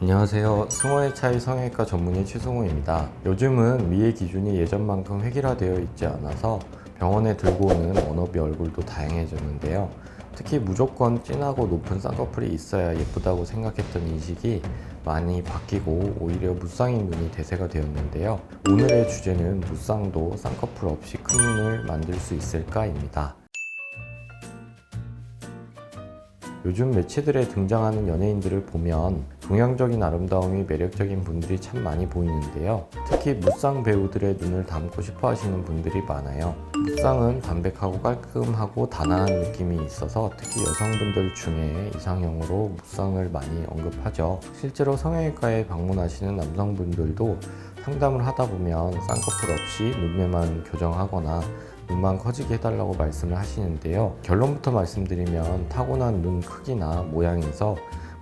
안녕하세요. 승호의 차이 성형외과 전문의 최승호입니다. 요즘은 미의 기준이 예전만큼 획일화되어 있지 않아서 병원에 들고 오는 워너비 얼굴도 다양해졌는데요. 특히 무조건 진하고 높은 쌍꺼풀이 있어야 예쁘다고 생각했던 인식이 많이 바뀌고 오히려 무쌍인 눈이 대세가 되었는데요. 오늘의 주제는 무쌍도 쌍꺼풀 없이 큰 눈을 만들 수 있을까입니다. 요즘 매체들에 등장하는 연예인들을 보면 동양적인 아름다움이 매력적인 분들이 참 많이 보이는데요. 특히 무쌍 배우들의 눈을 닮고 싶어 하시는 분들이 많아요. 무쌍은 담백하고 깔끔하고 단아한 느낌이 있어서 특히 여성분들 중에 이상형으로 무쌍을 많이 언급하죠. 실제로 성형외과에 방문하시는 남성분들도 상담을 하다 보면 쌍꺼풀 없이 눈매만 교정하거나 눈만 커지게 해달라고 말씀을 하시는데요. 결론부터 말씀드리면 타고난 눈 크기나 모양에서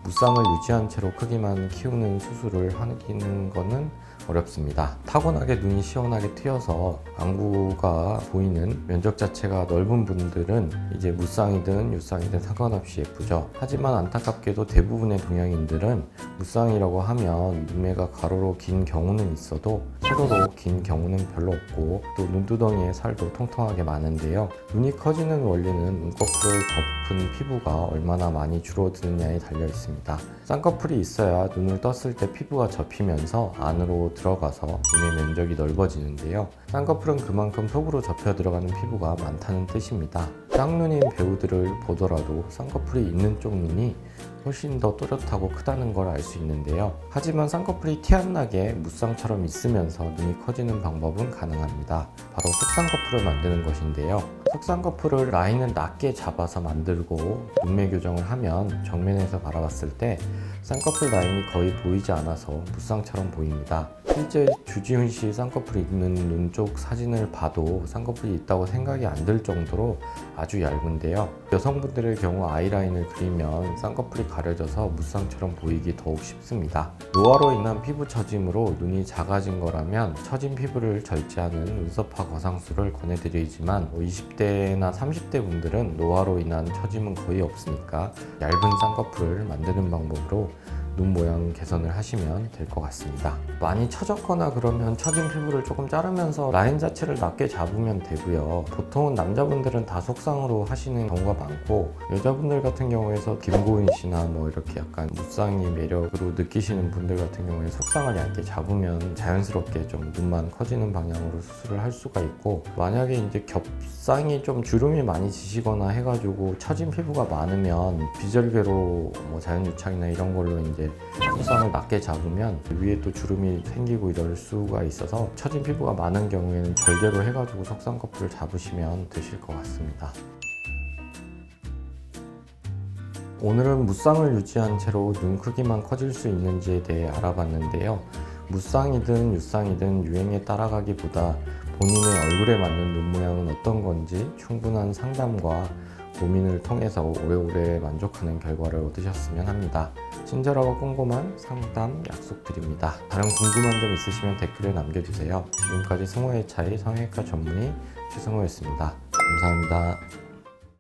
무쌍을 유지한 채로 크기만 키우는 수술을 하는 것은 어렵습니다. 타고나게 눈이 시원하게 트여서 안구가 보이는 면적 자체가 넓은 분들은 이제 무쌍이든 유쌍이든 상관없이 예쁘죠. 하지만 안타깝게도 대부분의 동양인들은 무쌍이라고 하면 눈매가 가로로 긴 경우는 있어도 세로로 긴 경우는 별로 없고 또 눈두덩이에 살도 통통하게 많은데요. 눈이 커지는 원리는 눈꺼풀을 덮은 피부가 얼마나 많이 줄어드느냐에 달려 있습니다. 쌍꺼풀이 있어야 눈을 떴을 때 피부가 접히면서 안으로 들어가서 눈의 면적이 넓어지는데요. 쌍꺼풀은 그만큼 속으로 접혀 들어가는 피부가 많다는 뜻입니다. 쌍눈인 배우들을 보더라도 쌍꺼풀이 있는 쪽 눈이 훨씬 더 또렷하고 크다는 걸 알 수 있는데요. 하지만 쌍꺼풀이 티 안 나게 무쌍처럼 있으면서 눈이 커지는 방법은 가능합니다. 바로 속쌍꺼풀을 만드는 것인데요. 속쌍꺼풀을 라인을 낮게 잡아서 만들고 눈매 교정을 하면 정면에서 바라봤을 때 쌍꺼풀 라인이 거의 보이지 않아서 무쌍처럼 보입니다. 실제 주지훈 씨 쌍꺼풀이 있는 눈 쪽 사진을 봐도 쌍꺼풀이 있다고 생각이 안 들 정도로 아주 얇은데요. 여성분들의 경우 아이라인을 그리면 쌍꺼풀이 가려져서 무쌍처럼 보이기 더욱 쉽습니다. 노화로 인한 피부 처짐으로 눈이 작아진 거라면 처진 피부를 절제하는 눈썹화 거상술을 권해드리지만 20대나 30대 분들은 노화로 인한 처짐은 거의 없으니까 얇은 쌍꺼풀을 만드는 방법으로 눈 모양 개선을 하시면 될 것 같습니다. 많이 처졌거나 그러면 처진 피부를 조금 자르면서 라인 자체를 낮게 잡으면 되고요. 보통은 남자분들은 다 속쌍으로 하시는 경우가 많고 여자분들 같은 경우에서 김고은 씨나 뭐 이렇게 약간 무쌍이 매력으로 느끼시는 분들 같은 경우에 속쌍을 얇게 잡으면 자연스럽게 좀 눈만 커지는 방향으로 수술을 할 수가 있고, 만약에 이제 겹쌍이 좀 주름이 많이 지시거나 해가지고 처진 피부가 많으면 비절개로 뭐 자연유착이나 이런 걸로 이제 속쌍을 낮게 잡으면 위에 또 주름이 생기고 이럴 수가 있어서 처진 피부가 많은 경우에는 절개로 해가지고 속쌍꺼풀을 잡으시면 되실 것 같습니다. 오늘은 무쌍을 유지한 채로 눈 크기만 커질 수 있는지에 대해 알아봤는데요. 무쌍이든 유쌍이든 유행에 따라가기보다 본인의 얼굴에 맞는 눈 모양은 어떤 건지 충분한 상담과 고민을 통해서 오래오래 만족하는 결과를 얻으셨으면 합니다. 친절하고 꼼꼼한 상담 약속드립니다. 다른 궁금한 점 있으시면 댓글에 남겨주세요. 지금까지 승호의 차이 성형외과 전문의 최승호였습니다. 감사합니다.